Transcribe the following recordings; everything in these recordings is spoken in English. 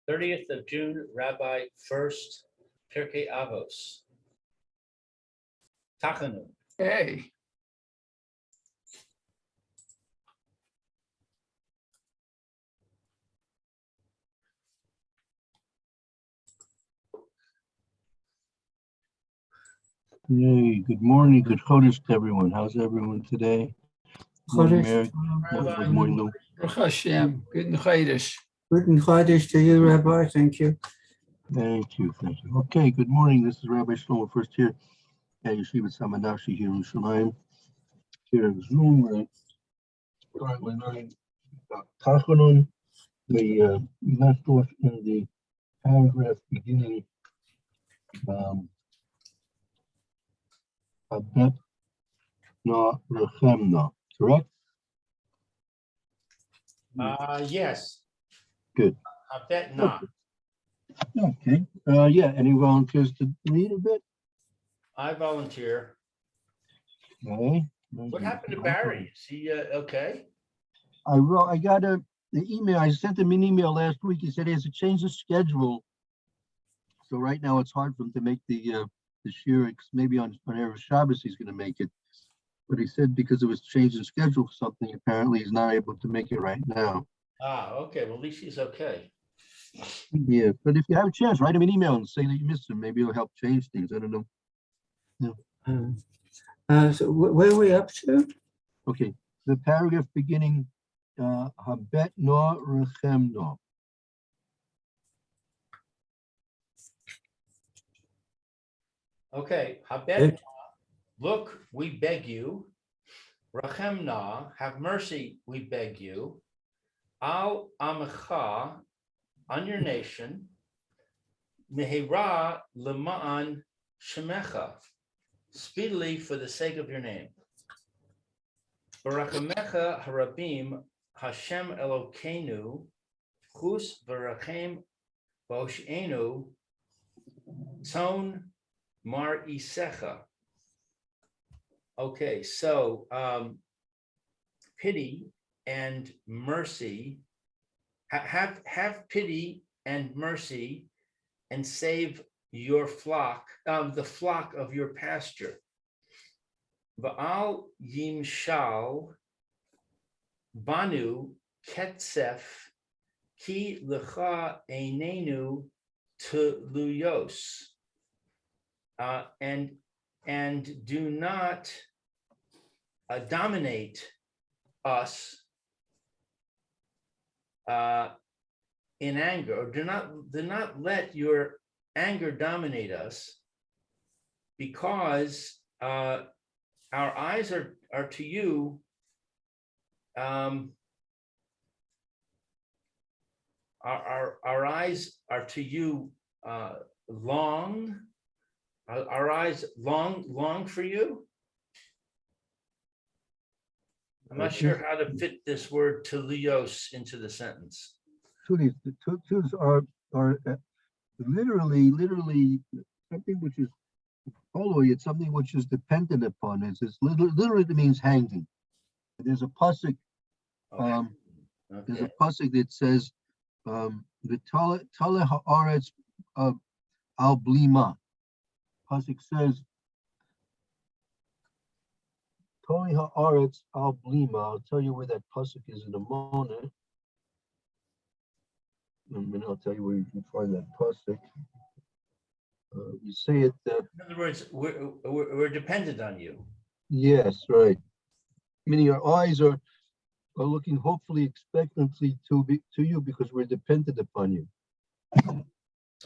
30th of June, Rabbi Furst, Pierke Avos. Tachanun. Hey. Hey, good morning, good Chodesh to everyone. How's everyone today? Morning, Mary. Good morning, Lou. Baruch Hashem. Good Chodesh. Good Chodesh to you, Rabbi. Thank you. Thank you, thank you. Okay, good morning. This is Rabbi Shlomo Furst here at Yeshiva Samanashi here in Shalim. Here in Zoom, we're currently learning about Tachanun. We left off in the paragraph beginning Abet na Rechemna, correct? Yes. Good. I bet not. Okay. Yeah, any volunteers to read a bit? I volunteer. Okay. What happened to Barry? Is he okay? I got the email. I sent him an email last week. He said he has to change the schedule. So right now it's hard for him to make the shiur. Maybe on Erev Shabbos he's going to make it. But he said because it was changing schedule or something, apparently he's not able to make it right now. Okay. Well, at least he's okay. Yeah, but if you have a chance, write him an email and say that you missed him. Maybe it'll help change things. I don't know. So where are we up to? Okay, the paragraph beginning Habet no rechem no. Okay. Habet, look, we beg you. Rachemna, have mercy, we beg you. Al amecha, on your nation. Mehera lema'an shemecha, speedily for the sake of your name. Barachamecha harabim Hashem Elokeinu, chus v'rachem v'osheinu, ton mar isecha. Okay, so pity and mercy, have pity and mercy, and save your flock, the flock of your pasture. Va'al yimshal banu ketzef ki lecha einenu teluyos, and do not dominate us in anger, or do not let your anger dominate us, because our eyes are to you. Our eyes are to you long. Our eyes long for you. I'm not sure how to fit this word "telios" into the sentence. The twos are literally something which is holy. It's something which is dependent upon. It's literally means hanging. There's a pasuk. There's a pasuk that says, "The tale haaretz al blima." Pasuk says, "Tale haaretz al blima." I'll tell you where that pasuk is in a moment. And I'll tell you where you can find that pasuk. You say it. In other words, we're dependent on you. Yes, right. Meaning our eyes are looking hopefully expectantly to you because we're dependent upon you.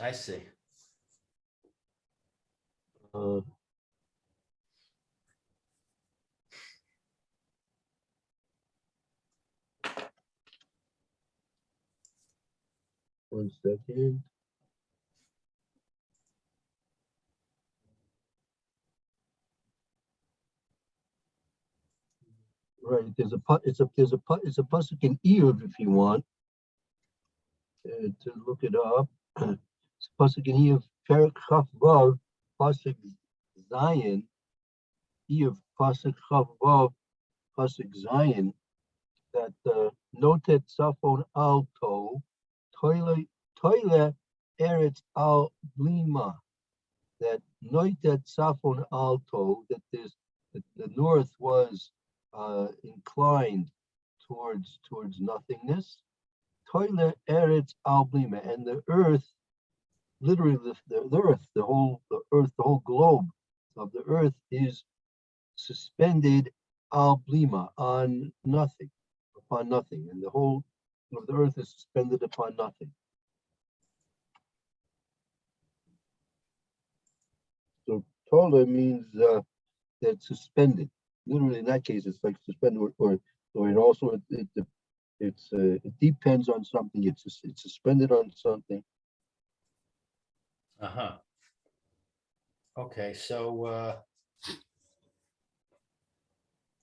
I see. One second. Right. There's a pasuk in Iyov if you want to look it up. It's a pasuk in Iyov, Perak Chaf Vav, pasuk Zion. Iyov pasuk Chaf Vav, pasuk Zion. That noted safon alto, toile Toile Eretz al Blima, that Noitet Safon Alto, that the north was inclined towards nothingness. Toile Eretz al Blima, and the earth, literally the earth, the whole globe of the earth is suspended al Blima, on nothing, upon nothing, and the whole of the earth is suspended upon nothing. So Tola means that suspended. Literally, in that case, it's like suspended, or it also it depends on something. It's suspended on something. Uh-huh. Okay, so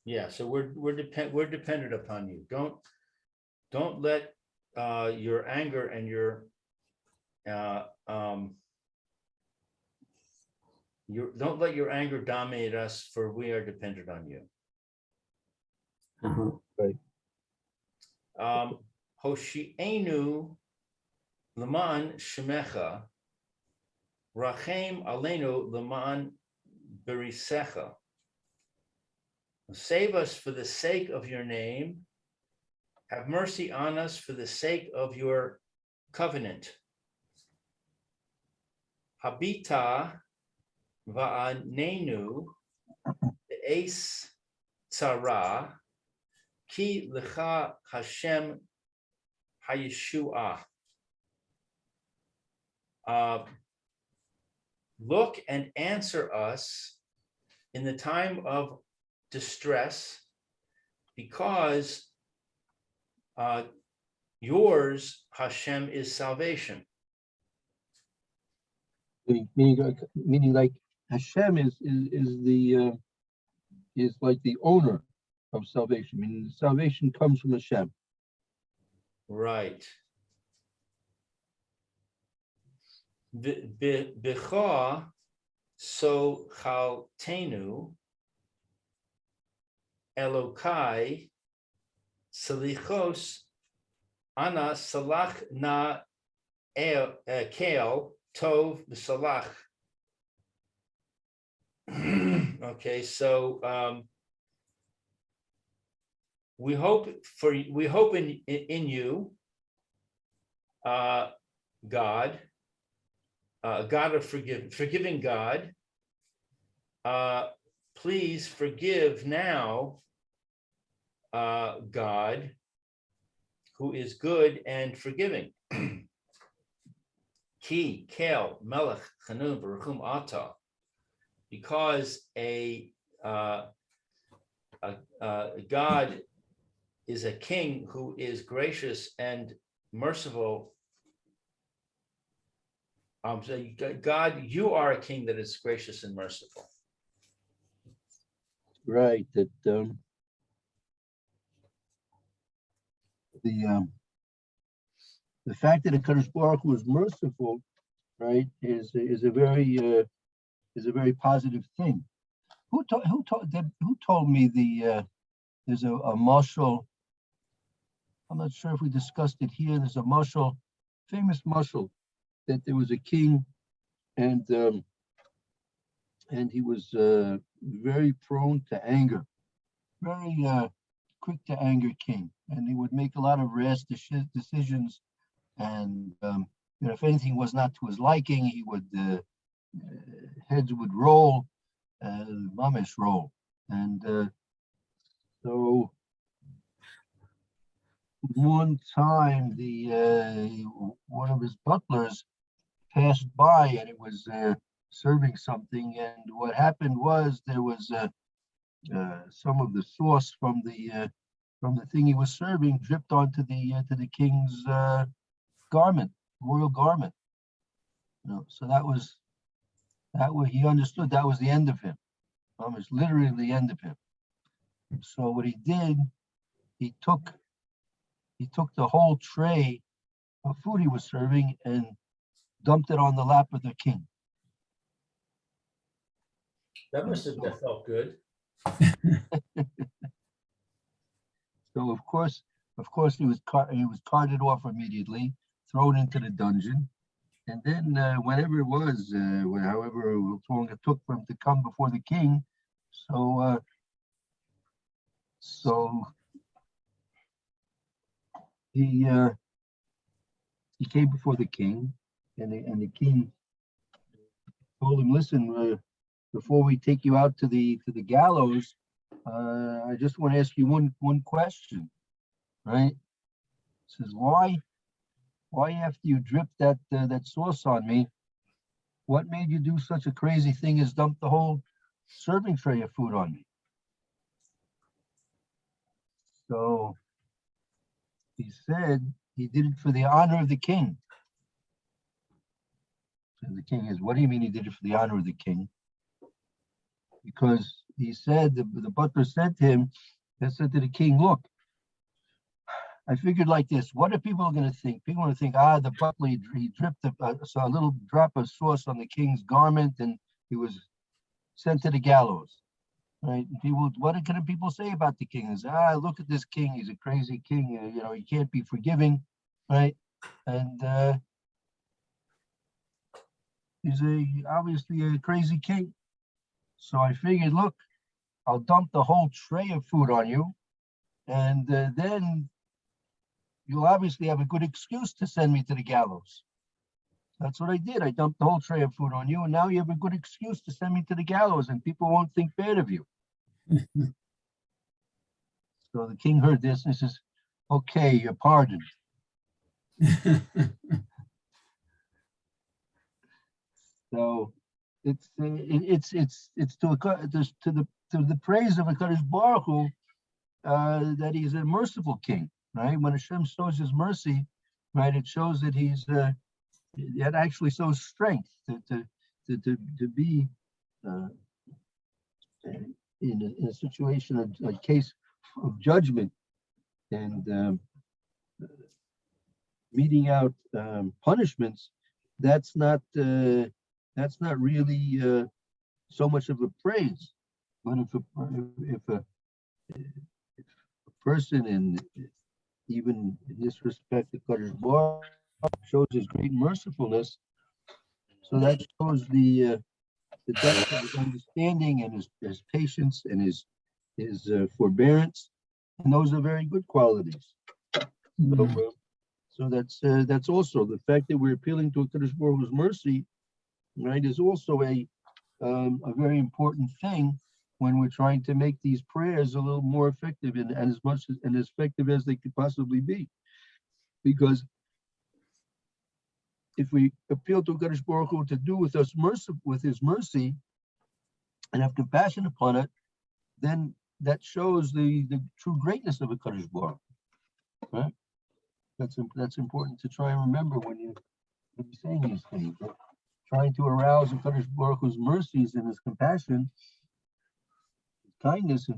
yeah, so we're dependent upon you. Don't let your anger and your don't let your anger dominate us, for we are dependent on you. Right. Hoshi'enu leman shemecha, rachem aleinu leman berisecha. Save us for the sake of your name. Have mercy on us for the sake of your covenant. Habita va'anenu eis tzara, ki lecha Hashem hayeshua. Look and answer us in the time of distress, because yours, Hashem, is salvation. Meaning like Hashem is like the owner of salvation. Meaning salvation comes from Hashem. Right. B'cha so chaltenu Elokai salichos ana salach na kel tov b'salach. Okay, so we hope in you, God, God of forgiving God. Please forgive now, God, who is good and forgiving. Ki kel melech chanun v'rachum ata, because a God is a king who is gracious and merciful. So God, you are a king that is gracious and merciful. Right. That the fact that HaKadosh Baruch Hu is merciful, right, is a very positive thing. Who told me there's a mashal? I'm not sure if we discussed it here. There's a mashal, famous mashal, that there was a king, and he was very prone to anger, very quick to anger king, and he would make a lot of rash decisions, and if anything was not to his liking, he would heads would roll, mamish roll, and so one time one of his butlers passed by, and it was serving something, and what happened was there was some of the sauce from the thing he was serving dripped onto the king's garment, royal garment. So that was he understood that was the end of him. It was literally the end of him. So what he did, he took the whole tray of food he was serving and dumped it on the lap of the king. That must have felt good. So of course he was carted off immediately, thrown into the dungeon. And then whenever it was, however long it took for him to come before the king, so he came before the king, and the king told him, "Listen, before we take you out to the gallows, I just want to ask you one question, right?" He says, "Why after you dripped that sauce on me, what made you do such a crazy thing as dump the whole serving tray of food on me?" So he said he did it for the honor of the king. So the king is, "What do you mean he did it for the honor of the king?" Because he said, the butler said to him, said to the king, "Look, I figured like this. What are people going to think? People are going to think, the butler, he dripped a little drop of sauce on the king's garment and he was sent to the gallows." Right? And people, what can people say about the king? Is, look at this king. He's a crazy king. He can't be forgiving, right? And he's obviously a crazy king. So I figured, look, I'll dump the whole tray of food on you, and then you'll obviously have a good excuse to send me to the gallows. That's what I did. I dumped the whole tray of food on you, and now you have a good excuse to send me to the gallows, and people won't think bad of you. So the king heard this and says, "Okay, you're pardoned." So it's to the praise of HaKadosh Baruch Hu that he's a merciful king, right? When Hashem shows his mercy, right, it shows that that actually shows strength to be in a situation, a case of judgment, and meting out punishments. That's not really so much of a praise. But if a person, and even in this respect, the Kadosh Baruch shows his great mercifulness, so that shows the depth of his understanding and his patience and his forbearance, and those are very good qualities. So that's also the fact that we're appealing to Kadosh Baruch Hu's mercy, right, is also a very important thing when we're trying to make these prayers a little more effective and as much and as effective as they could possibly be. Because if we appeal to Kadosh Baruch Hu to do with us with his mercy and have compassion upon it, then that shows the true greatness of a Kadosh Baruch Hu, right? That's important to try and remember when you're saying these things. Right? Trying to arouse a Kadosh Baruch Hu's mercies and his compassion, his kindness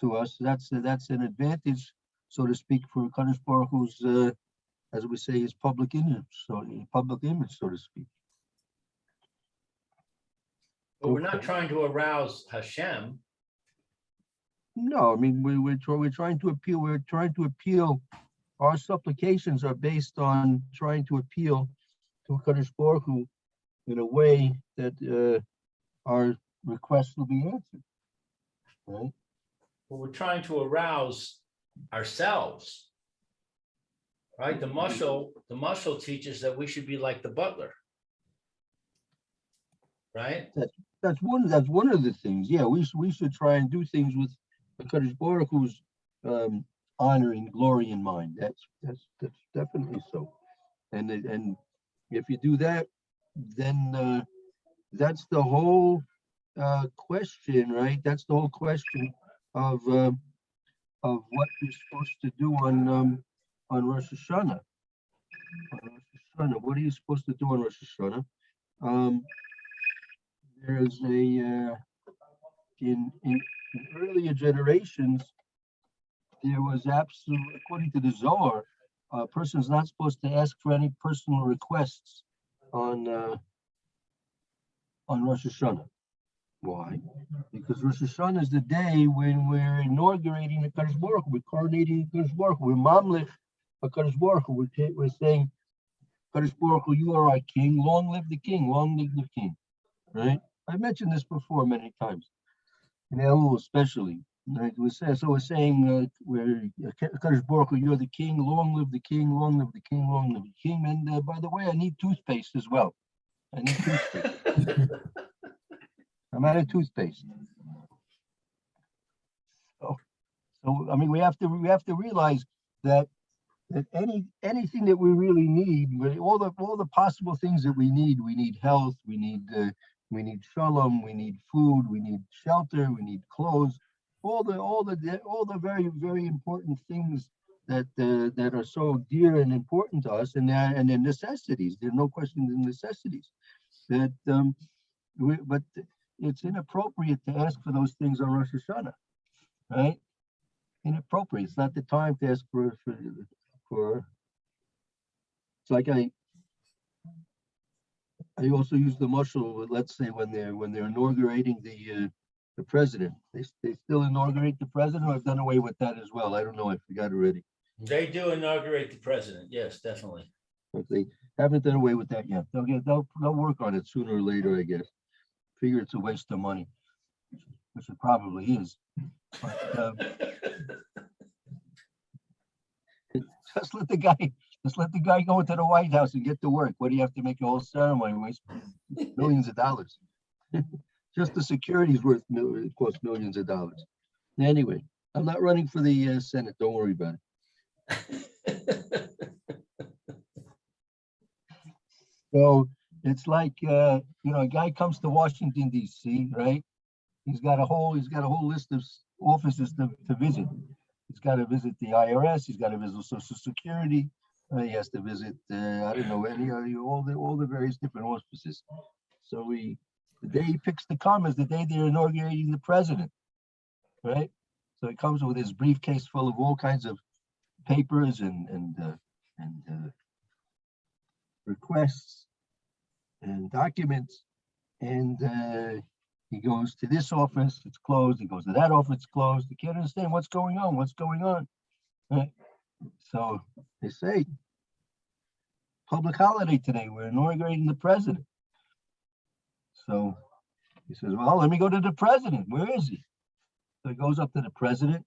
to us. That's an advantage, so to speak, for Kadosh Baruch Hu's, as we say, his public image, so to speak. But we're not trying to arouse Hashem. No, I mean we're trying to appeal. We're trying to appeal. Our supplications are based on trying to appeal to Kadosh Baruch Hu in a way that our requests will be answered. Right? But we're trying to arouse ourselves. Right? The mashal teaches that we should be like the butler. Right? That's one of the things. Yeah, we should try and do things with Kadosh Baruch Hu's honor and glory in mind. That's definitely so. And if you do that, then that's the whole question, right? That's the whole question of what you're supposed to do on Rosh Hashanah. What are you supposed to do on Rosh Hashanah? There's in earlier generations, there was absolutely, according to the Zohar, a person's not supposed to ask for any personal requests on Rosh Hashanah. Why? Because Rosh Hashanah is the day when we're inaugurating the Kadosh Baruch Hu, we're coronating the Kadosh Baruch Hu, we're mamlich HaKadosh Baruch Hu. We're saying Kadosh Baruch Hu, you are our king. Long live the king. Long live the king. Right? I mentioned this before many times. In Elul especially. Right? So we're saying we're Kadosh Baruch Hu, you're the king. Long live the king. Long live the king. Long live the king. And by the way, I need toothpaste as well. I need toothpaste. I'm out of toothpaste. So I mean, we have to realize that anything that we really need, all the possible things that we need health, we need shalom, we need food, we need shelter, we need clothes, all the very, very important things that are so dear and important to us, and they're necessities. There's no question in necessities. But it's inappropriate to ask for those things on Rosh Hashanah, right? Inappropriate. It's not the time to ask for. It's like I also use the mashal. Let's say when they're inaugurating the president, they still inaugurate the president. Or I've done away with that as well. I don't know. I forgot already. They do inaugurate the president. Yes, definitely. But they haven't done away with that yet. They'll work on it sooner or later, I guess. Figure it's a waste of money, which it probably is. But, just let the guy go into the White House and get to work. What do you have to make a whole ceremony? Waste millions of dollars. Just the security is it costs millions of dollars. Anyway, I'm not running for the Senate. Don't worry about it. So it's like a guy comes to Washington D.C., right? He's got a whole list of offices to visit. He's got to visit the IRS. He's got to visit Social Security. He has to visit I don't know all the various different offices. So the day he picks to come is the day they're inaugurating the president, right? So he comes with his briefcase full of all kinds of papers and requests and documents, and he goes to this office, it's closed. He goes to that office, it's closed. He can't understand what's going on. Right? So they say, public holiday today. We're inaugurating the president. So he says, well, let me go to the president. Where is he? So he goes up to the president,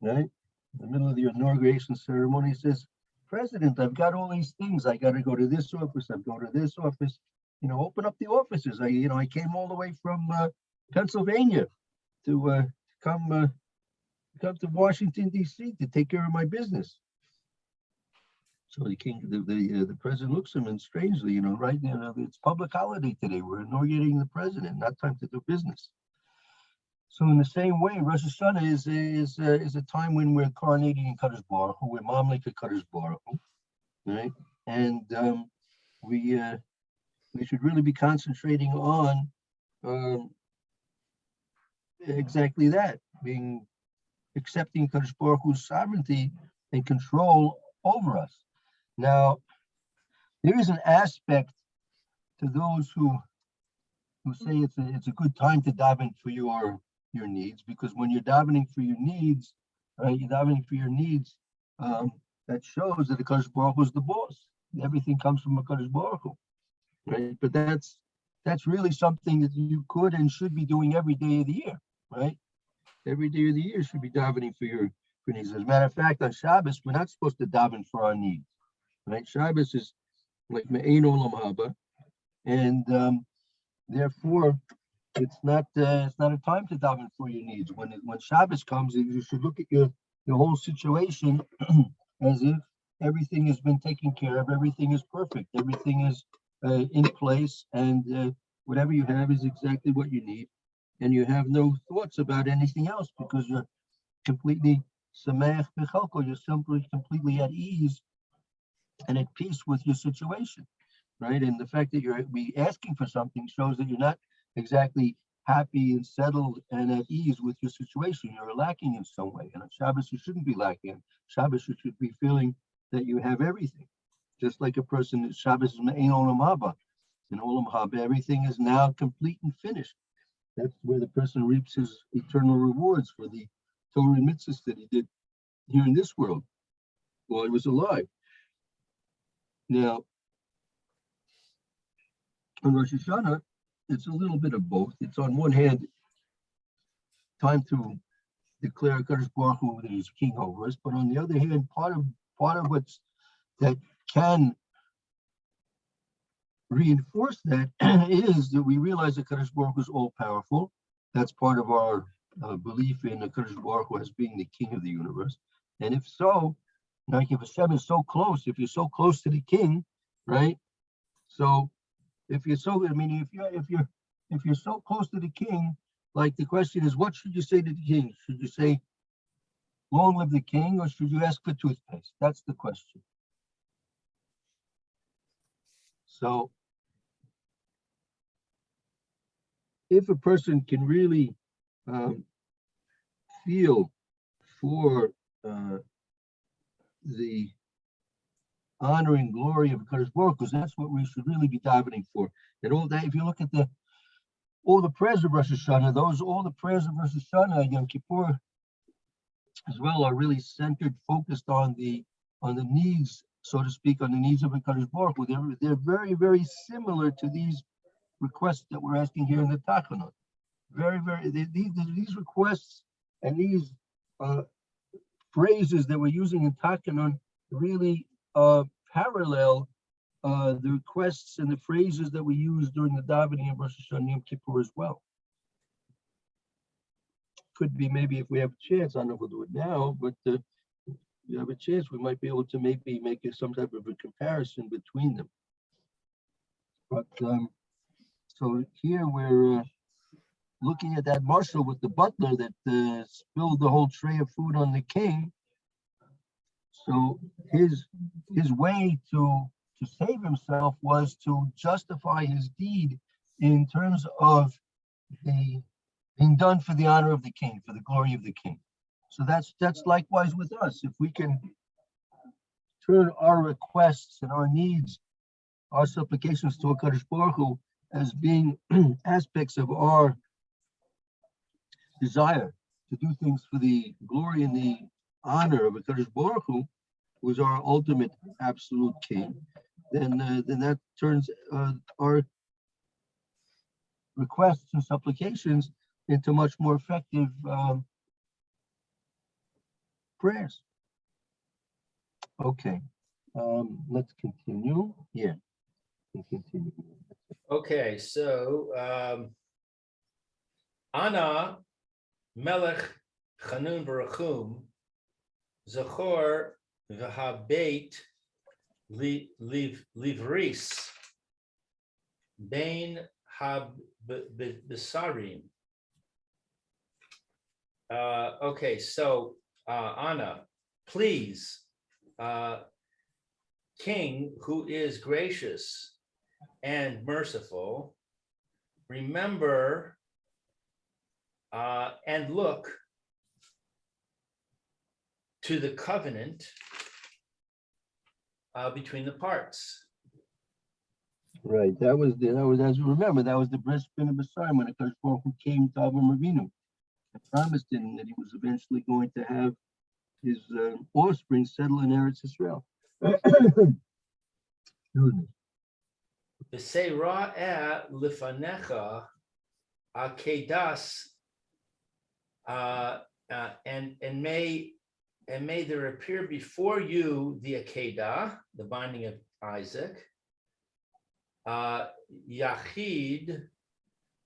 right? In the middle of the inauguration ceremony, he says, President, I've got all these things. I got to go to this office. I go to this office. Open up the offices. I came all the way from Pennsylvania to come to Washington D.C. to take care of my business. So the president looks at him, and strangely, right now it's public holiday today. We're inaugurating the president. Not time to do business. So in the same way, Rosh Hashanah is a time when we're coronating in Kadosh Baruch Hu. We're mamlik Kadosh Baruch Hu, right? And we should really be concentrating on exactly that, accepting Kadosh Baruch Hu's sovereignty and control over us. Now, there is an aspect to those who say it's a good time to daven for your needs, because when you're davening for your needs, right? You're davening for your needs. That shows that the Kadosh Baruch Hu is the boss. Everything comes from a Kadosh Baruch Hu. Right, but that's really something that you could and should be doing every day of the year, right? Every day of the year should be davening for needs. As a matter of fact, on Shabbos, we're not supposed to daven for our needs, right? Shabbos is like Me'ein Olam Haba, and therefore it's not a time to daven for your needs. When Shabbos comes, you should look at your whole situation as if everything has been taken care of, everything is perfect, everything is in place, and whatever you have is exactly what you need, and you have no thoughts about anything else because you're completely samech b'chalko. You're simply completely at ease and at peace with your situation, right? And the fact that you're asking for something shows that you're not exactly happy and settled and at ease with your situation. You're lacking in some way, and on Shabbos you shouldn't be lacking. On Shabbos you should be feeling that you have everything. Just like a person, Shabbos is Me'ein Olam Haba. In Olam Haba, everything is now complete and finished. That's where the person reaps his eternal rewards for the Torah and mitzvahs that he did here in this world while he was alive. Now, on Rosh Hashanah, it's a little bit of both. It's on one hand, time to declare Kadosh Baruch Hu that He's king over us, but on the other hand, part of what's that can reinforce that is that we realize that Kadosh Baruch Hu is all powerful. That's part of our belief in Kadosh Baruch Hu as being the king of the universe. And if so, like if Hashem is so close, if you're so close to the king, right? So if you're so, I mean, if you're so close to the king, like the question is, what should you say to the king? Should you say, "Long live the king," or should you ask for toothpaste? That's the question. So if a person can really feel for the honor and glory of Kadosh Baruch Hu, because that's what we should really be davening for. And all that, if you look at all the prayers of Rosh Hashanah, all the prayers of Rosh Hashanah, Yom Kippur, as well, are really centered, focused on the needs, so to speak, on the needs of Kadosh Baruch Hu. They're very, very similar to these requests that we're asking here in the Tachanun. Very, very, these requests and these phrases that we're using in Tachanun really parallel the requests and the phrases that we use during the davening of Rosh Hashanah Yom Kippur as well. Could be maybe if we have a chance, I don't know if we'll do it now, but if we have a chance, we might be able to maybe make some type of a comparison between them. But so here we're looking at that marshal with the butler that spilled the whole tray of food on the king. So his way to save himself was to justify his deed in terms of being done for the honor of the king, for the glory of the king. So that's likewise with us. If we can turn our requests and our needs, our supplications to HaKadosh Baruch Hu as being aspects of our desire to do things for the glory and the honor of HaKadosh Baruch Hu, who is our ultimate absolute king, then that turns our requests and supplications into much more effective prayers. Okay, let's continue. Yeah, we continue. Okay, so Ana Melech Chanun Barachum Zachor v'habeit livris bein habesarim. Okay, so Anna, please, King who is gracious and merciful, remember and look to the covenant between the parts. Right. That was as you remember, that was the bris ben Abasarim when HaKadosh Baruch Hu came to Avram Avinu and promised him that he was eventually going to have his offspring settle in Eretz Israel. V'seira'eh lifanecha akedas, and may there appear before you the Akedah, the binding of Isaac, Yachid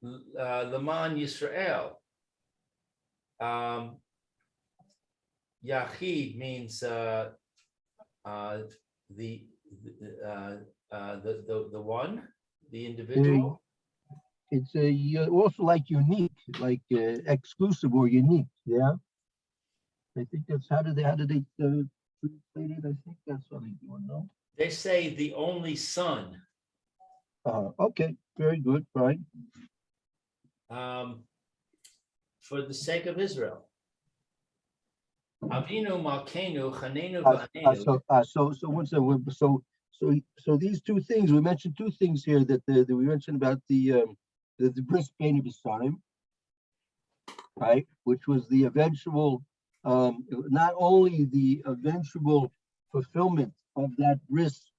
Leman Yisrael. Yachid means the one, the individual. It's also like unique, like exclusive or unique. Yeah. I think that's how did they translate it? I think that's what they do. No. They say the only son. Okay, very good, right? For the sake of Israel. Avinu Malkeinu Chanenu V'Anenu. So these two things, we mentioned two things here that we mentioned about the bris ben Abasarim, right? Which was the eventual, not only the eventual fulfillment of that bris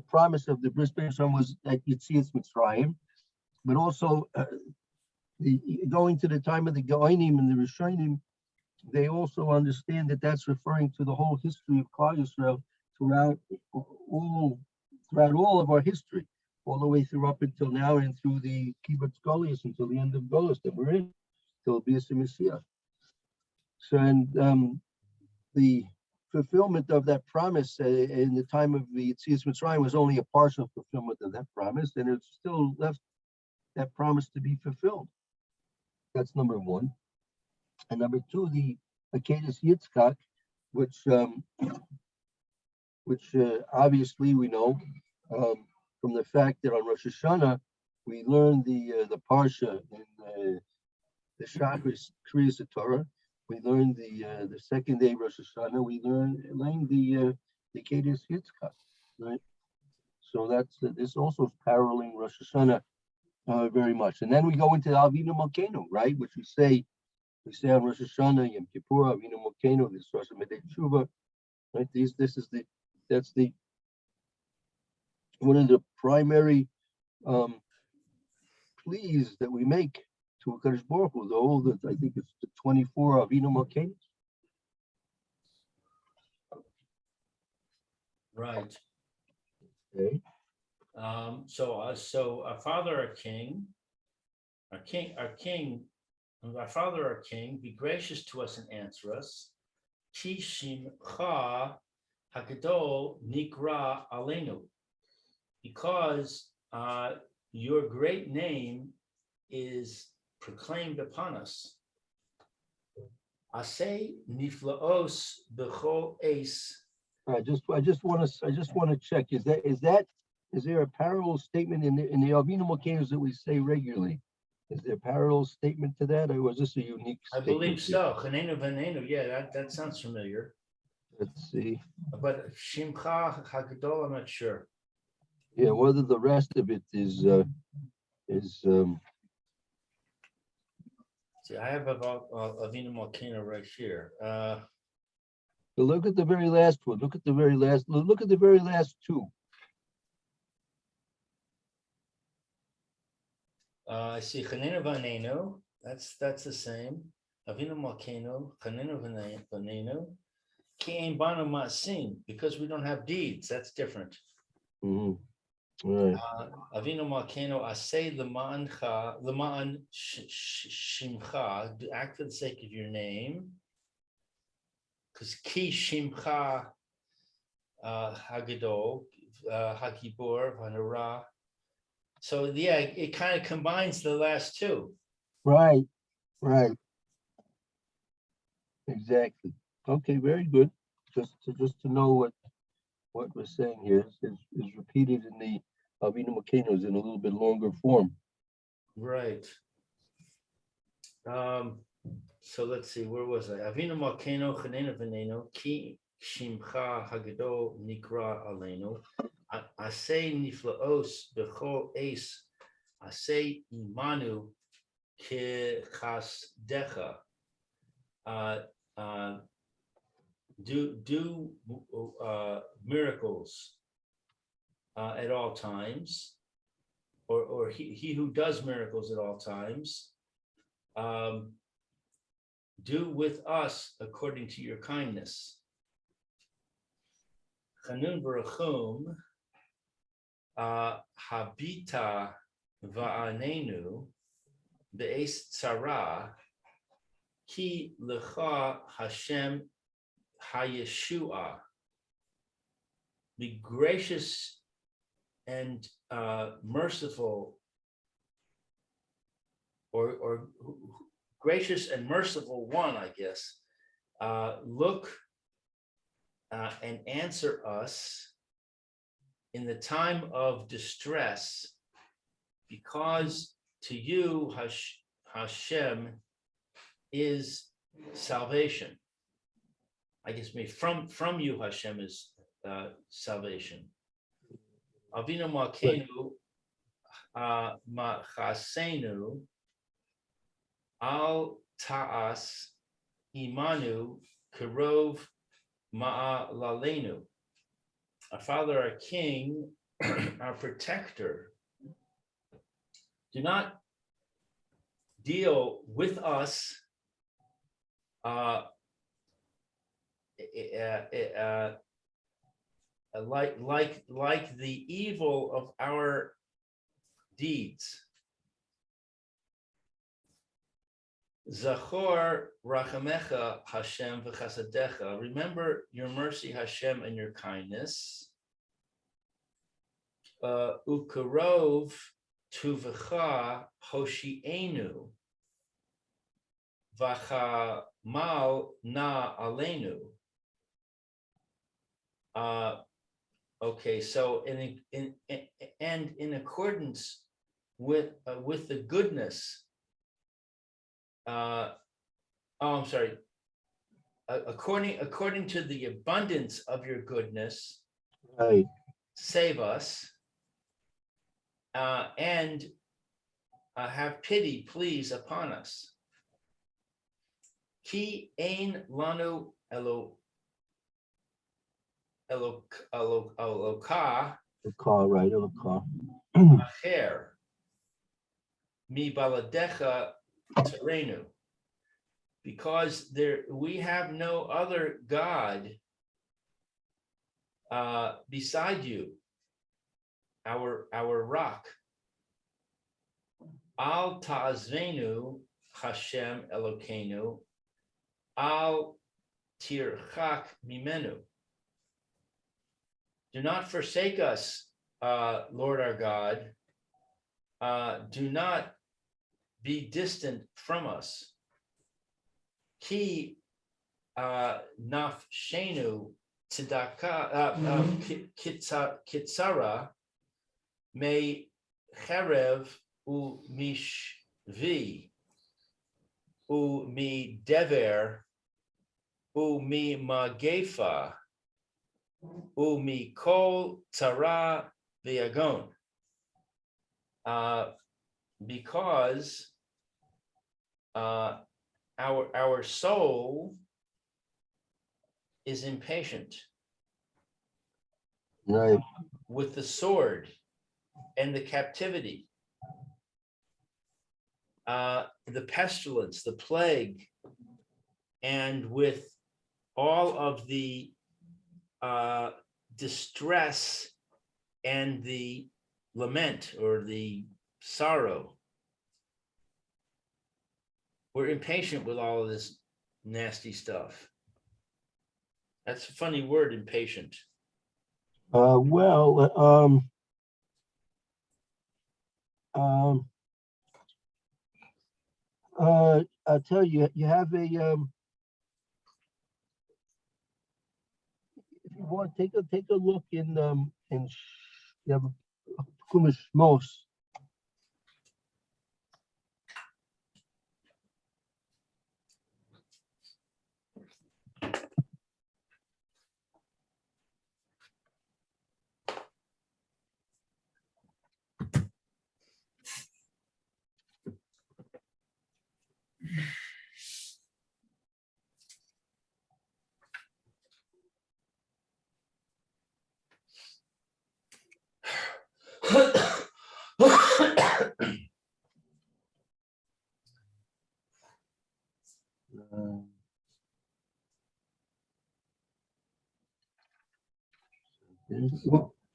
promise of the bris ben Abasarim was that Yetzias Mitzrayim, but also the going to the time of the Goinim and the Rishonim, they also understand that that's referring to the whole history of Klal Yisrael throughout all of our history, all the way through up until now and through the Kibbutz Goliath until the end of Goliath that we're in, till Bias Messiah. So, and the fulfillment of that promise in the time of the Yetzias Mitzrayim was only a partial fulfillment of that promise, and it's still left that promise to be fulfilled. That's number one. And number two, the Akedas Yitzchak, which obviously we know from the fact that on Rosh Hashanah we learn the parsha in the Shachris Kriyas Torah. We learn the second day of Rosh Hashanah. We learn the Akedas Yitzchak, right? So that's this also is paralleling Rosh Hashanah very much. And then we go into Avinu Malkeinu, right? Which we say on Rosh Hashanah, Yom Kippur, Avinu Malkeinu, this Rosh Hashanah Tshuva, right? That's one of the primary pleas that we make to HaKadosh Baruch Hu, the whole, I think it's the 24 Avinu Malkeinu. Right. Okay. So our Father, our King, our Father, our King, be gracious to us and answer us. Ki Shimcha Hagedol Nikra Aleinu, because your great name is proclaimed upon us. Asay niflaos b'chol eis. I just want to check. Is there a parallel statement in the Avinu Malkeinu that we say regularly? Is there a parallel statement to that, or was this a unique I statement? believe so. Chanenu v'neinu. Yeah, that sounds familiar. Let's see. But Shimcha Hagedol, I'm not sure. Yeah, whether the rest of it is See, I have about Avinu Malkeinu right here. look at the very last one. Look at the very last two. I see Chanenu v'neinu. That's the same. Avinu Malkeinu, Chanenu v'neinu. Ki ein banu ma'asim, because we don't have deeds. That's different. Mhm. Right. Avinu Malkeinu asay l'ma'an shimcha, do act for the sake of your name. Because ki shimcha hagedol, hakibor, vanara. So yeah, it kind of combines the last two. Right. Exactly. Okay, very good. Just to know what we're saying here is repeated in the Avinu Malkeinu in a little bit longer form. Right. So let's see, where was I? Avinu Malkeinu Chanenu v'neinu ki shimcha hagedol nikra aleinu. Asay niflaos b'chol eis. Asay imanu kechasdecha. Do miracles at all times, or he who does miracles at all times, do with us according to your kindness. Chanun v'rachum habita va'anenu be'es tzara ki lecha Hashem hayeshua. Be gracious and merciful, or gracious and merciful one, I guess. Look and answer us in the time of distress, because to you Hashem is salvation. I guess maybe from you Hashem is salvation. Avinu Malkeinu machasenu al ta'as imanu kirov ma'alalenu. Our Father, our King, our Protector, do not deal with us like the evil of our deeds. Zachor rachamecha Hashem v'chasadecha. Remember your mercy, Hashem, and your kindness. Ukarov tuvecha hoshienu vachamal na alenu. Okay, so in accordance with the goodness. I'm sorry. According to the abundance of your goodness, Right. save us, and have pity, please, upon us. Ki ein lanu eloka The car, right, the car. acher mi baladecha terenu, because we have no other God beside you, our rock. Al ta'azvenu Hashem Elokeinu, al tirchak mimenu. Do not forsake us, Lord our God. Do not be distant from us. Ki nafshenu tzedaka kitsara me cherev u mishvi u mi dever u mi magefa u mi kol tzara v'yagon. Because our soul is impatient, Right. with the sword and the captivity, the pestilence, the plague, and with all of the distress and the lament or the sorrow. We're impatient with all of this nasty stuff. That's a funny word, impatient. I'll tell you, you have a, if you want, take a look in you have a Chumash Shmos.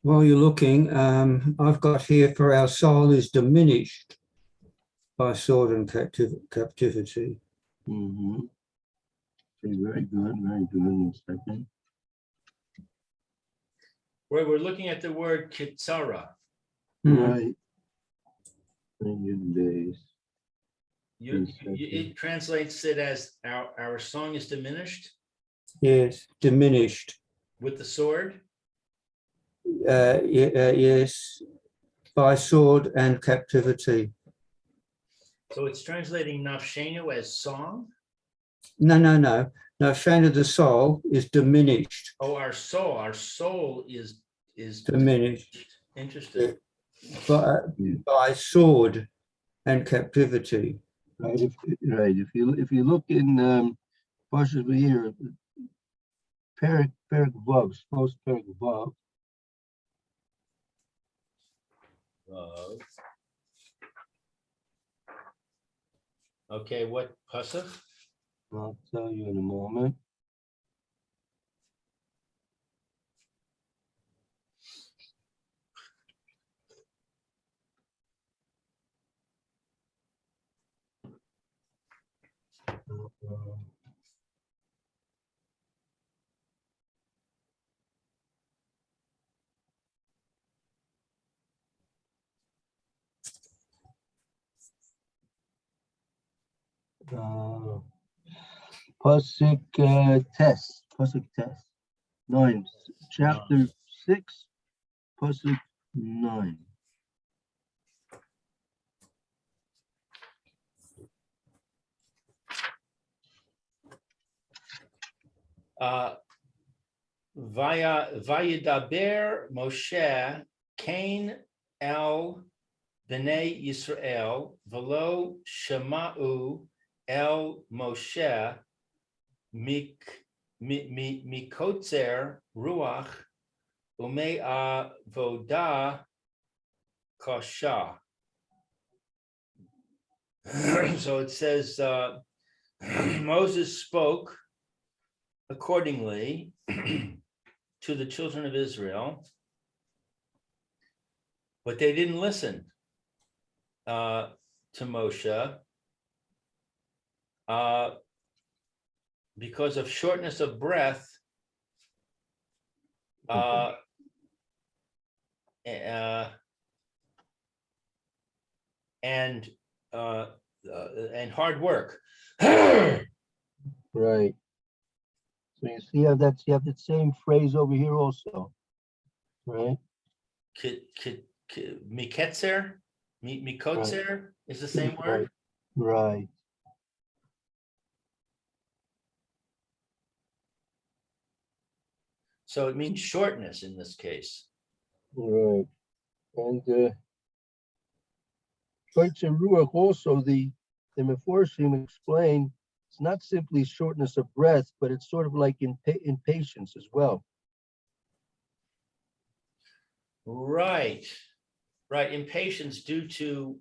While you're looking, I've got here, for our soul is diminished by sword and captivity. Mm-hmm. Okay, very good, very good. 1 second. Where we're looking at the word kitsara. Right. 100 days. It translates it as our song is diminished Yes, diminished. with the sword. Yes, by sword and captivity. So it's translating nafshenu as song. No. No, Shana, the soul is diminished. Oh, our soul is Diminished. Interesting. By sword and captivity. Right. If you look in Parshas here, Pierke Vav, supposed Pierke Vav. Okay, what pasuk? I'll tell you in a moment. Pasuk test. Pasuk test. 9. Chapter 6. Pasuk 9. Vayidaber Moshe Cain el Bnei Yisrael velo Shema'u el Moshe mikotzer ruach umei avodah kasha. So it says Moses spoke accordingly to the children of Israel, but they didn't listen to Moshe because of shortness of breath and hard work. Right. So you see how that's, you have the same phrase over here also, right? Miketzer, mikotzer is the same word. Right. So it means shortness in this case. Right. And Koitz and Ruach also, the Meforshim explain, it's not simply shortness of breath, but it's sort of like impatience as well. Right. Impatience due to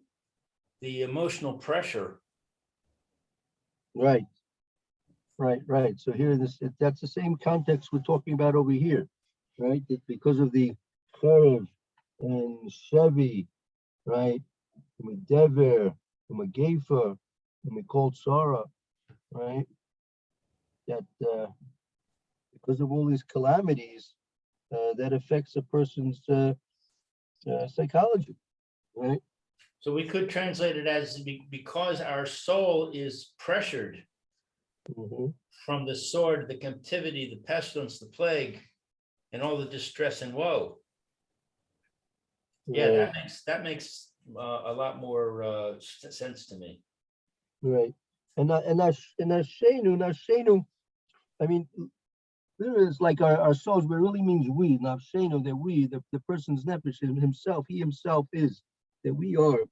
the emotional pressure. Right. So here, that's the same context we're talking about over here, right? That because of the Cherev and Chevy, right? And Dever, and Gefer, and Kol Sarah, right? That because of all these calamities, that affects a person's psychology, right? So we could translate it as because our soul is pressured from the sword, the captivity, the pestilence, the plague, and all the distress and woe. Yeah, that makes a lot more sense to me. Right. And Nashenu, I mean, it's like our souls, but it really means we. Nashenu, that we, the person's nefesh himself, he himself is, that we are.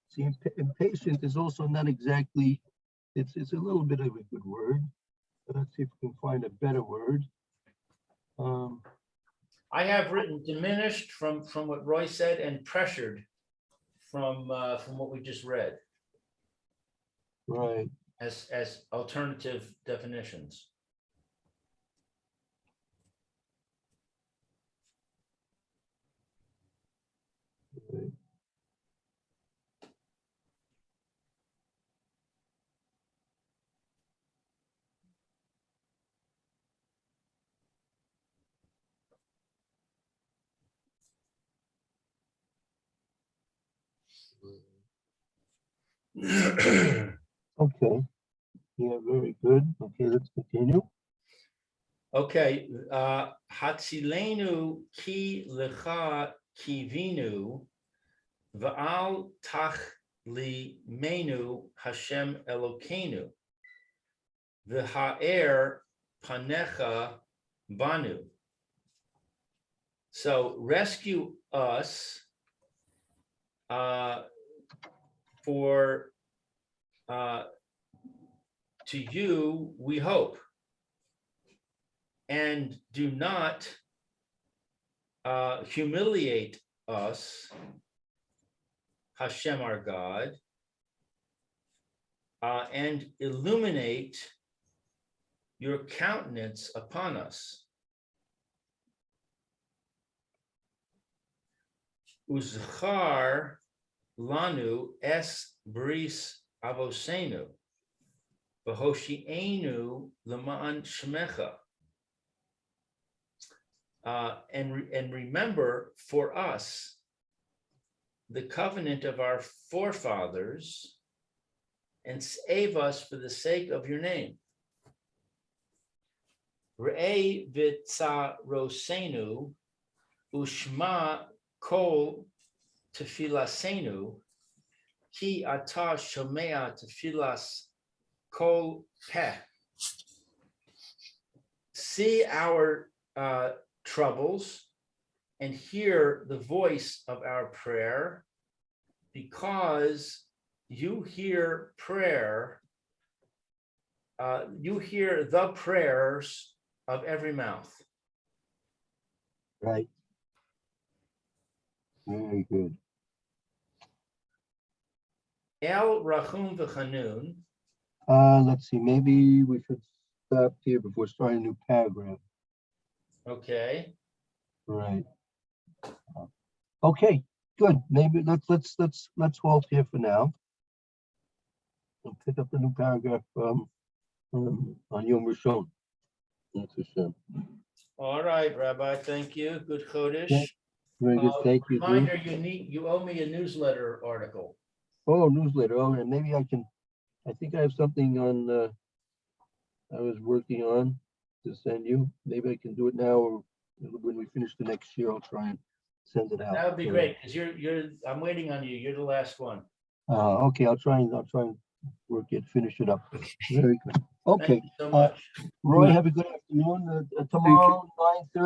See, impatient is also not exactly, it's a little bit of a good word. Let's see if we can find a better word. I have written diminished from what Roy said and pressured from what we just read. Right. As alternative definitions. Right. Okay. Yeah, very good. Okay, let's continue. Okay, Hatzilenu ki lecha kivinu va'al tach li menu Hashem Elokeinu v'ha'er panecha banu. So rescue us for to you we hope, and do not humiliate us Hashem our God, and illuminate your countenance upon us. Uzchar lanu es bris avosenu, v'hoshi'enu l'ma'an shemecha. And remember for us the covenant of our forefathers, and save us for the sake of your name. Re'ei v'tzarosenu ushma kol tefilasenu, ki ata shomea tefilas kol peh. See our troubles and hear the voice of our prayer, because you hear prayer, you hear the prayers of every mouth. Right. Very good. El Rachum v'Chanun. Let's see, maybe we should stop here before starting a new paragraph. Okay. Right. Okay, good. Maybe let's halt here for now. We'll pick up the new paragraph on Yom Rishon. That's Hashem. All right, Rabbi. Thank you. Good Chodesh. Yeah, very good. Thank you. Bruce. Reminder: you owe me a newsletter article. Oh, newsletter. Oh, and maybe I think I have something on. I was working on to send you. Maybe I can do it now, or when we finish the next year, I'll try and send it out. That would be great, because I'm waiting on you. You're the last one. Okay, I'll try and work it, finish it up. Very good. Okay, Thank you so much. Roy, have a good afternoon. Tomorrow, 9:30.